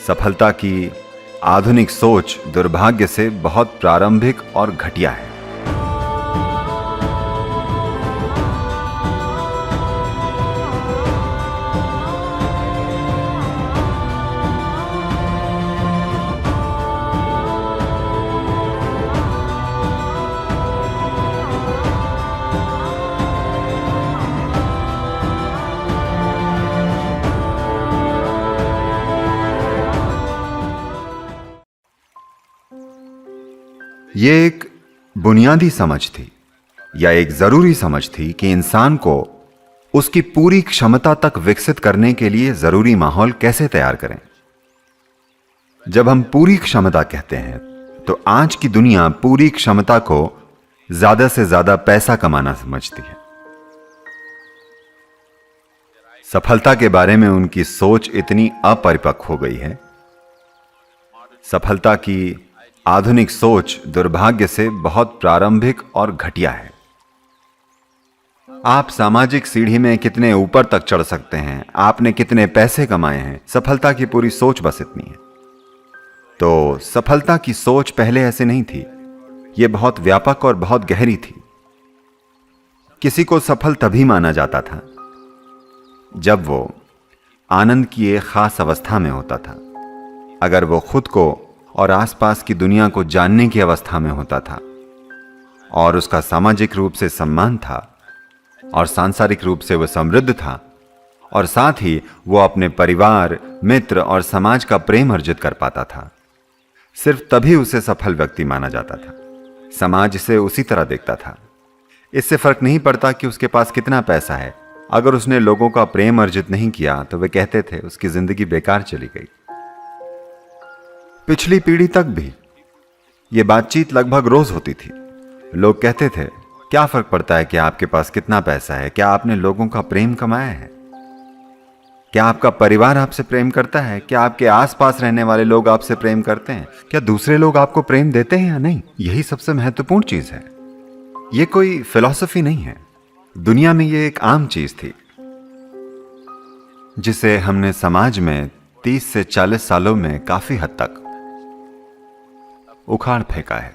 सफलता की आधुनिक सोच दुर्भाग्य से बहुत प्रारंभिक और घटिया है। ये एक बुनियादी समझ थी या एक जरूरी समझ थी कि इंसान को उसकी पूरी क्षमता तक विकसित करने के लिए जरूरी माहौल कैसे तैयार करें। जब हम पूरी क्षमता कहते हैं तो आज की दुनिया पूरी क्षमता को ज्यादा से ज्यादा पैसा कमाना समझती है। सफलता के बारे में उनकी सोच इतनी अपरिपक्व हो गई है। सफलता की आधुनिक सोच दुर्भाग्य से बहुत प्रारंभिक और घटिया है। आप सामाजिक सीढ़ी में कितने ऊपर तक चढ़ सकते हैं, आपने कितने पैसे कमाए हैं, सफलता की पूरी सोच बस इतनी है। तो सफलता की सोच पहले ऐसे नहीं थी। यह बहुत व्यापक और बहुत गहरी थी। किसी को सफल तभी माना जाता था जब वो आनंद की एक खास अवस्था में होता था, अगर वो खुद को और आसपास की दुनिया को जानने की अवस्था में होता था और उसका सामाजिक रूप से सम्मान था और सांसारिक रूप से वह समृद्ध था और साथ ही वो अपने परिवार, मित्र और समाज का प्रेम अर्जित कर पाता था। सिर्फ तभी उसे सफल व्यक्ति माना जाता था। समाज इसे उसी तरह देखता था। इससे फर्क नहीं पड़ता कि उसके पास कितना पैसा है। अगर उसने लोगों का प्रेम अर्जित नहीं किया तो वे कहते थे उसकी जिंदगी बेकार चली गई। पिछली पीढ़ी तक भी यह बातचीत लगभग रोज होती थी। लोग कहते थे, क्या फर्क पड़ता है कि आपके पास कितना पैसा है, क्या आपने लोगों का प्रेम कमाया है, क्या आपका परिवार आपसे प्रेम करता है, क्या आपके आसपास रहने वाले लोग आपसे प्रेम करते हैं, क्या दूसरे लोग आपको प्रेम देते हैं या नहीं। यही सबसे महत्वपूर्ण चीज है। यह कोई फिलॉसफी नहीं है। दुनिया में यह एक आम चीज थी जिसे हमने समाज में 30 से 40 सालों में काफी हद तक उखाड़ फेंका है।